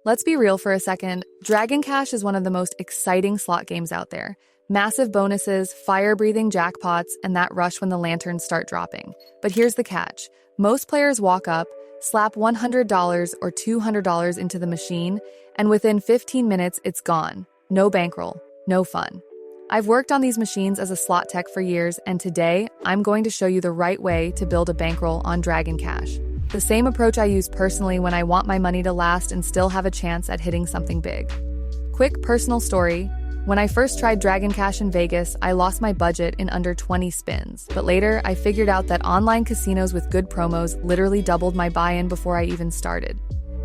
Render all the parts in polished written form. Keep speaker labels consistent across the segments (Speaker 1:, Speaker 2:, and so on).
Speaker 1: Let's be real for a second. Dragon Cash is one of the most exciting slot games out there. Massive bonuses, fire-breathing jackpots, and that rush when the lanterns start dropping. But here's the catch. Most players walk up, slap $100 or $200 into the machine, and within 15 minutes, it's gone. No bankroll, no fun. I've worked on these machines as a slot tech for years, and today, I'm going to show you the right way to build a bankroll on Dragon Cash. The same approach I use personally when I want my money to last and still have a chance at hitting something big. Quick personal story. When I first tried Dragon Cash in Vegas, I lost my budget in under 20 spins. But later, I figured out that online casinos with good promos literally doubled my buy-in before I even started.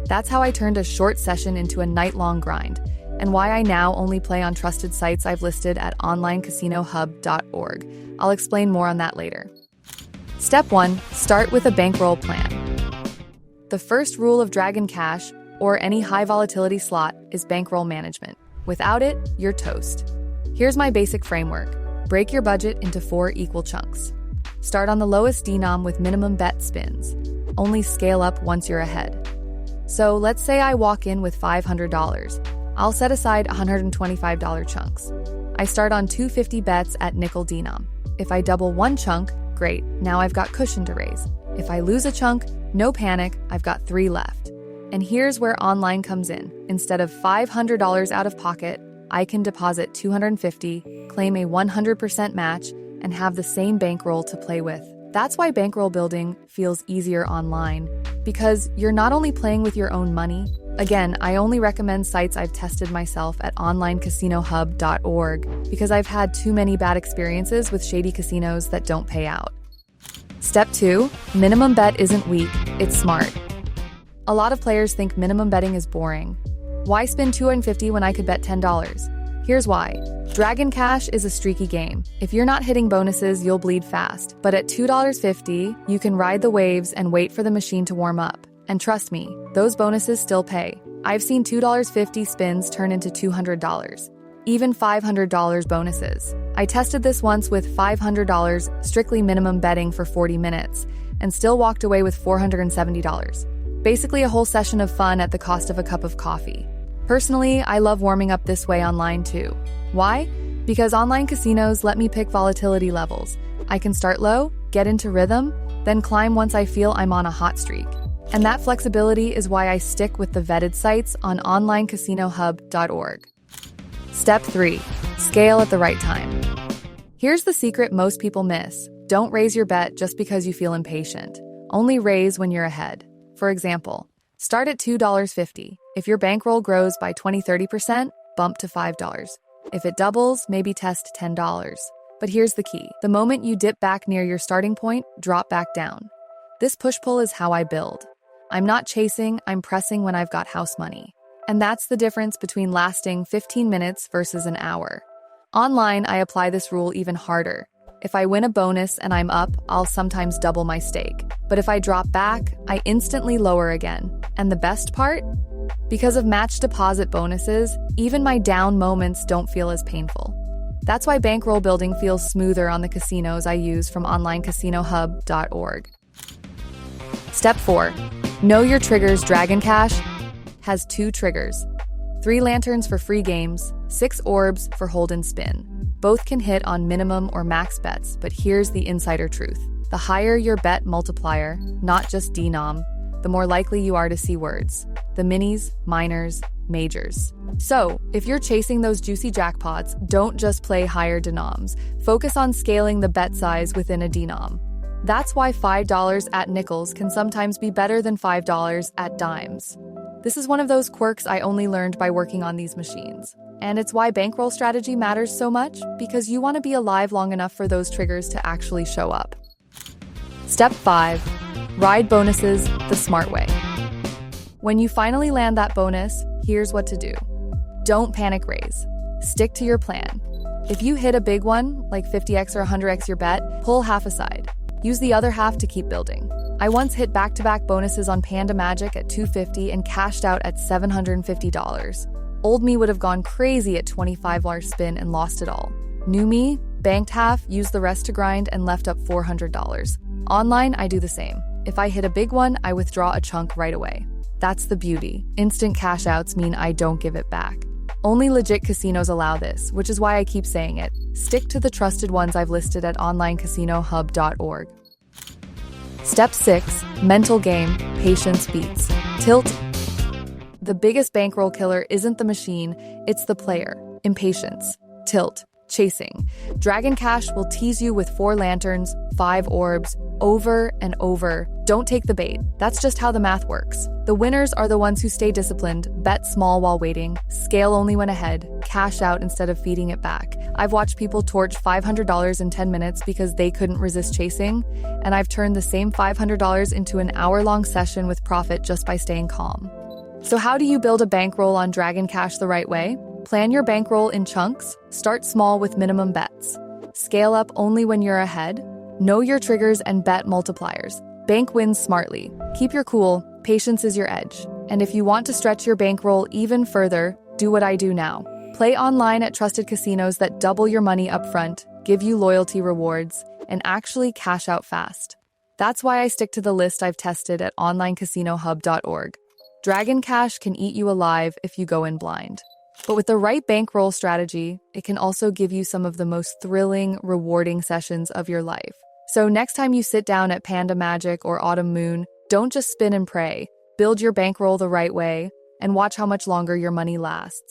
Speaker 1: That's how I turned a short session into a night-long grind, and why I now only play on trusted sites I've listed at onlinecasinohub.org. I'll explain more on that later. Step 1. Start with a bankroll plan. The first rule of Dragon Cash, or any high-volatility slot, is bankroll management. Without it, you're toast. Here's my basic framework. Break your budget into 4 equal chunks. Start on the lowest denom with minimum bet spins. Only scale up once you're ahead. So let's say I walk in with $500. I'll set aside $125 chunks. I start on 250 bets at nickel denom. If I double one chunk, great, now I've got cushion to raise. If I lose a chunk, no panic, I've got 3 left. And here's where online comes in. Instead of $500 out of pocket, I can deposit $250, claim a 100% match, and have the same bankroll to play with. That's why bankroll building feels easier online, because you're not only playing with your own money. Again, I only recommend sites I've tested myself at onlinecasinohub.org because I've had too many bad experiences with shady casinos that don't pay out. Step 2. Minimum bet isn't weak, it's smart. A lot of players think minimum betting is boring. Why spend $250 when I could bet $10? Here's why. Dragon Cash is a streaky game. If you're not hitting bonuses, you'll bleed fast. But at $2.50, you can ride the waves and wait for the machine to warm up. And trust me, those bonuses still pay. I've seen $2.50 spins turn into $200. Even $500 bonuses. I tested this once with $500 strictly minimum betting for 40 minutes and still walked away with $470. Basically a whole session of fun at the cost of a cup of coffee. Personally, I love warming up this way online too. Why? Because online casinos let me pick volatility levels. I can start low, get into rhythm, then climb once I feel I'm on a hot streak. And that flexibility is why I stick with the vetted sites on onlinecasinohub.org. Step 3. Scale at the right time. Here's the secret most people miss. Don't raise your bet just because you feel impatient. Only raise when you're ahead. For example, start at $2.50. If your bankroll grows by 20-30%, bump to $5. If it doubles, maybe test $10. But here's the key. The moment you dip back near your starting point, drop back down. This push-pull is how I build. I'm not chasing, I'm pressing when I've got house money. And that's the difference between lasting 15 minutes versus an hour. Online, I apply this rule even harder. If I win a bonus and I'm up, I'll sometimes double my stake. But if I drop back, I instantly lower again. And the best part? Because of match deposit bonuses, even my down moments don't feel as painful. That's why bankroll building feels smoother on the casinos I use from onlinecasinohub.org. Step 4. Know your triggers. Dragon Cash has 2 triggers. 3 lanterns for free games, 6 orbs for hold and spin. Both can hit on minimum or max bets, but here's the insider truth. The higher your bet multiplier, not just denom, the more likely you are to see words. The minis, minors, majors. So, if you're chasing those juicy jackpots, don't just play higher denoms. Focus on scaling the bet size within a denom. That's why $5 at nickels can sometimes be better than $5 at dimes. This is one of those quirks I only learned by working on these machines. And it's why bankroll strategy matters so much, because you want to be alive long enough for those triggers to actually show up. Step 5. Ride bonuses the smart way. When you finally land that bonus, here's what to do. Don't panic raise. Stick to your plan. If you hit a big one, like 50x or 100x your bet, pull half aside. Use the other half to keep building. I once hit back-to-back bonuses on Panda Magic at $250 and cashed out at $750. Old me would have gone crazy at $25 spin and lost it all. New me, banked half, used the rest to grind, and left up $400. Online, I do the same. If I hit a big one, I withdraw a chunk right away. That's the beauty. Instant cash outs mean I don't give it back. Only legit casinos allow this, which is why I keep saying it. Stick to the trusted ones I've listed at onlinecasinohub.org. Step 6. Mental game. Patience beats tilt. The biggest bankroll killer isn't the machine, it's the player. Impatience. Tilt. Chasing. Dragon Cash will tease you with 4 lanterns, 5 orbs, over and over. Don't take the bait. That's just how the math works. The winners are the ones who stay disciplined, bet small while waiting, scale only when ahead, cash out instead of feeding it back. I've watched people torch $500 in 10 minutes because they couldn't resist chasing, and I've turned the same $500 into an hour-long session with profit just by staying calm. So how do you build a bankroll on Dragon Cash the right way? Plan your bankroll in chunks. Start small with minimum bets. Scale up only when you're ahead. Know your triggers and bet multipliers. Bank wins smartly. Keep your cool. Patience is your edge. And if you want to stretch your bankroll even further, do what I do now. Play online at trusted casinos that double your money upfront, give you loyalty rewards, and actually cash out fast. That's why I stick to the list I've tested at onlinecasinohub.org. Dragon Cash can eat you alive if you go in blind. But with the right bankroll strategy, it can also give you some of the most thrilling, rewarding sessions of your life. So next time you sit down at Panda Magic or Autumn Moon, don't just spin and pray. Build your bankroll the right way and watch how much longer your money lasts.